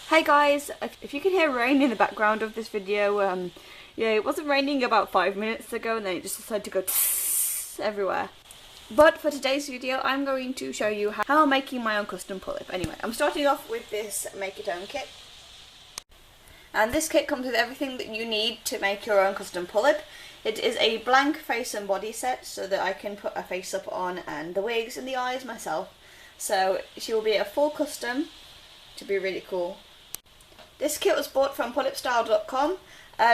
Hey guys, if you can hear rain in the background of this video, yeah, it wasn't raining about 5 minutes ago and then it just decided to go everywhere. But for today's video, I'm going to show you how I'm making my own custom pullip. Anyway, I'm starting off with this make it own kit. And this kit comes with everything that you need to make your own custom pullip. It is a blank face and body set so that I can put a face up on and the wigs and the eyes myself. So she will be a full custom to be really cool. This kit was bought from pullipstyle.com.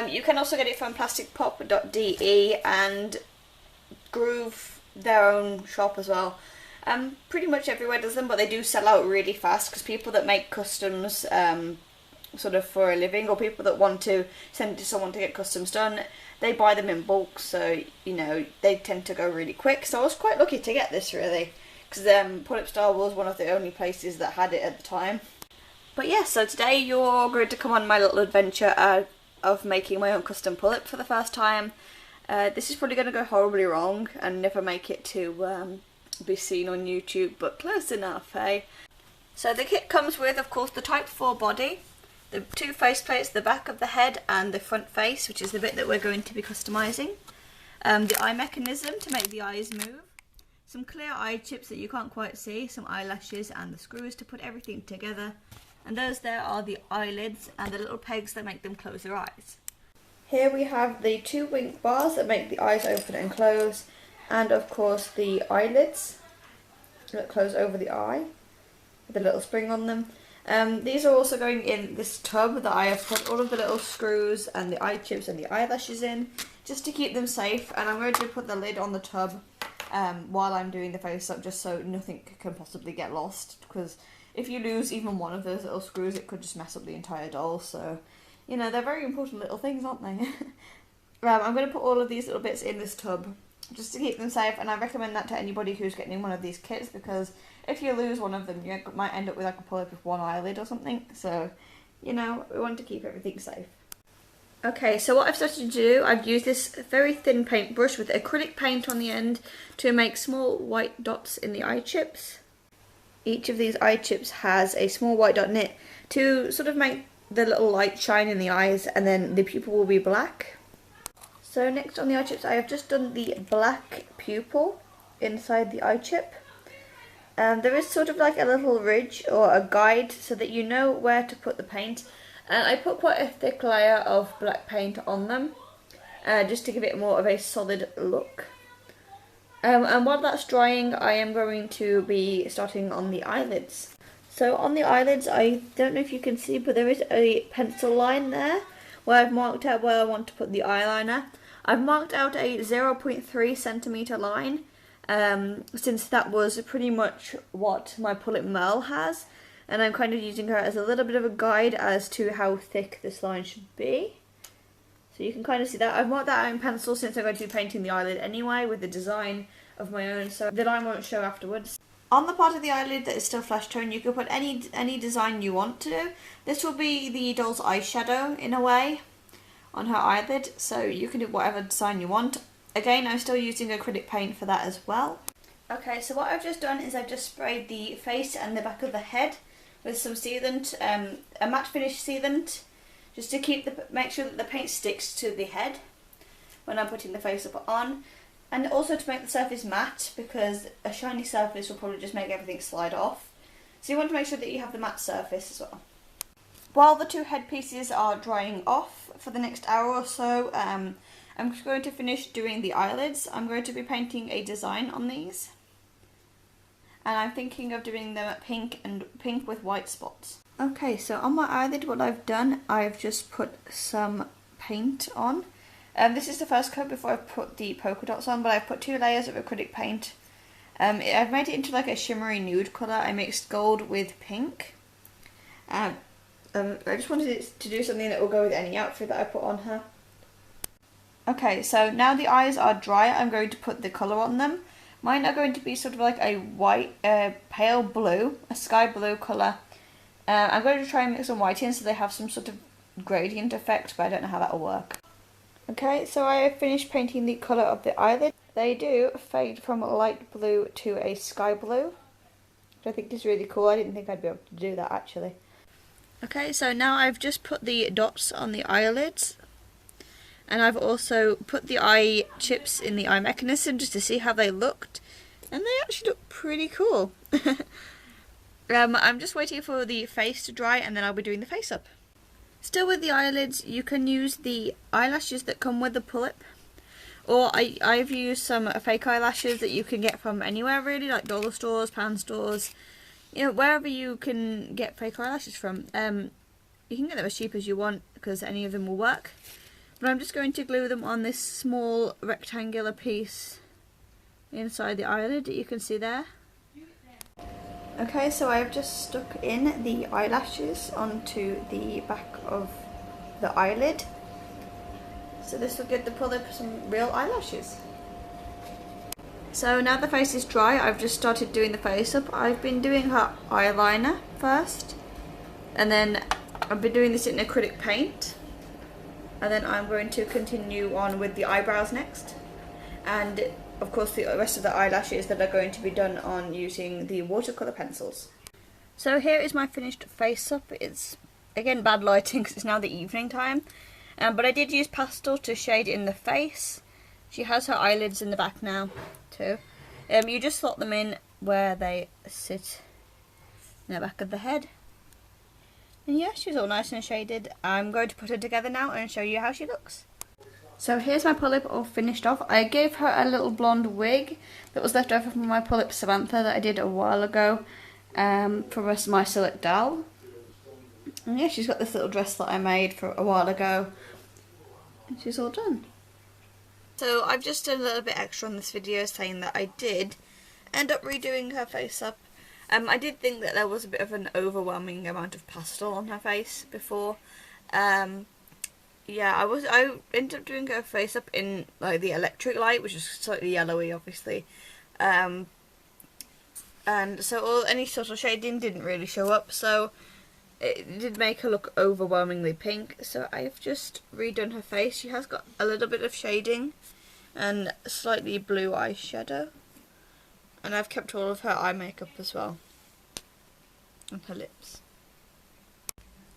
You can also get it from plasticpop.de and Groove, their own shop as well. Pretty much everywhere does them, but they do sell out really fast because people that make customs sort of for a living, or people that want to send it to someone to get customs done, they buy them in bulk, so you know they tend to go really quick. So I was quite lucky to get this really, because Pullip Style was one of the only places that had it at the time. But yeah, so today you're going to come on my little adventure of making my own custom pullip for the first time. This is probably going to go horribly wrong and never make it to be seen on YouTube, but close enough, eh? So the kit comes with, of course, the Type 4 body, the 2 face plates, the back of the head and the front face, which is the bit that we're going to be customising, the eye mechanism to make the eyes move, some clear eye chips that you can't quite see, some eyelashes and the screws to put everything together. And those there are the eyelids and the little pegs that make them close their eyes. Here we have the 2 wink bars that make the eyes open and close, and of course the eyelids that close over the eye with a little spring on them. These are also going in this tub that I have put all of the little screws and the eye chips and the eyelashes in, just to keep them safe. And I'm going to put the lid on the tub while I'm doing the face up, just so nothing can possibly get lost, because if you lose even one of those little screws, it could just mess up the entire doll. So, you know, they're very important little things, aren't they? I'm going to put all of these little bits in this tub just to keep them safe, and I recommend that to anybody who's getting one of these kits, because if you lose one of them, you might end up with like a pullip with one eyelid or something. So, you know, we want to keep everything safe. Okay, so what I've started to do, I've used this very thin paintbrush with acrylic paint on the end to make small white dots in the eye chips. Each of these eye chips has a small white dot in it to sort of make the little light shine in the eyes, and then the pupil will be black. So next on the eye chips, I have just done the black pupil inside the eye chip. There is sort of like a little ridge or a guide so that you know where to put the paint. And I put quite a thick layer of black paint on them just to give it more of a solid look. And while that's drying, I am going to be starting on the eyelids. So on the eyelids, I don't know if you can see, but there is a pencil line there where I've marked out where I want to put the eyeliner. I've marked out a 0.3 centimeter line, since that was pretty much what my Pullip Merle has, and I'm kind of using her as a little bit of a guide as to how thick this line should be. So you can kind of see that. I've marked that out in pencil since I'm going to be painting the eyelid anyway with the design of my own, so the line won't show afterwards. On the part of the eyelid that is still flesh tone, you can put any design you want to do. This will be the doll's eyeshadow in a way on her eyelid, so you can do whatever design you want. Again, I'm still using acrylic paint for that as well. Okay, so what I've just done is I've just sprayed the face and the back of the head with some sealant, a matte finish sealant, just to make sure that the paint sticks to the head when I'm putting the face up on, and also to make the surface matte, because a shiny surface will probably just make everything slide off. So you want to make sure that you have the matte surface as well. While the 2 headpieces are drying off for the next hour or so, I'm just going to finish doing the eyelids. I'm going to be painting a design on these, and I'm thinking of doing them pink with white spots. Okay, so on my eyelid, what I've done, I've just put some paint on. This is the first coat before I put the polka dots on, but I've put 2 layers of acrylic paint. I've made it into like a shimmery nude colour. I mixed gold with pink. I just wanted it to do something that will go with any outfit that I put on her. Okay, so now the eyes are dry, I'm going to put the colour on them. Mine are going to be sort of like a white, pale blue, a sky blue colour. I'm going to try and mix some white in so they have some sort of gradient effect, but I don't know how that will work. Okay, so I have finished painting the colour of the eyelid. They do fade from a light blue to a sky blue, which I think is really cool. I didn't think I'd be able to do that actually. Okay, so now I've just put the dots on the eyelids, and I've also put the eye chips in the eye mechanism just to see how they looked, and they actually look pretty cool. I'm just waiting for the face to dry, and then I'll be doing the face up. Still with the eyelids, you can use the eyelashes that come with the Pullip, or I've used some fake eyelashes that you can get from anywhere really, like dollar stores, pound stores, you know, wherever you can get fake eyelashes from. You can get them as cheap as you want because any of them will work. But I'm just going to glue them on this small rectangular piece inside the eyelid that you can see there. Okay, so I've just stuck in the eyelashes onto the back of the eyelid. So this will give the Pullip some real eyelashes. So now the face is dry, I've just started doing the face up. I've been doing her eyeliner first, and then I've been doing this in acrylic paint, and then I'm going to continue on with the eyebrows next, and of course the rest of the eyelashes that are going to be done on using the watercolour pencils. So here is my finished face up. It's again bad lighting because it's now the evening time, but I did use pastel to shade in the face. She has her eyelids in the back now too. You just slot them in where they sit in the back of the head. And yeah, she's all nice and shaded. I'm going to put her together now and show you how she looks. So here's my Pullip all finished off. I gave her a little blonde wig that was left over from my Pullip Samantha that I did a while ago for my Select doll. And yeah, she's got this little dress that I made for a while ago. And she's all done. So I've just done a little bit extra on this video saying that I did end up redoing her face up. I did think that there was a bit of an overwhelming amount of pastel on her face before. Yeah, I ended up doing her face up in like the electric light, which is slightly yellowy obviously. And so any sort of shading didn't really show up, so it did make her look overwhelmingly pink. So I've just redone her face. She has got a little bit of shading and slightly blue eyeshadow, and I've kept all of her eye makeup as well, and her lips.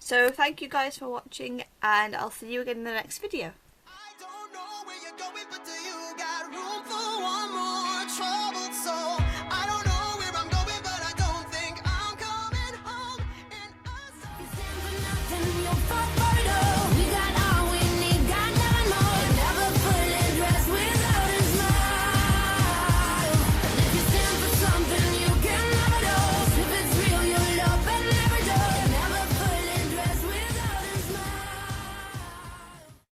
So thank you guys for watching, and I'll see you again in the next video.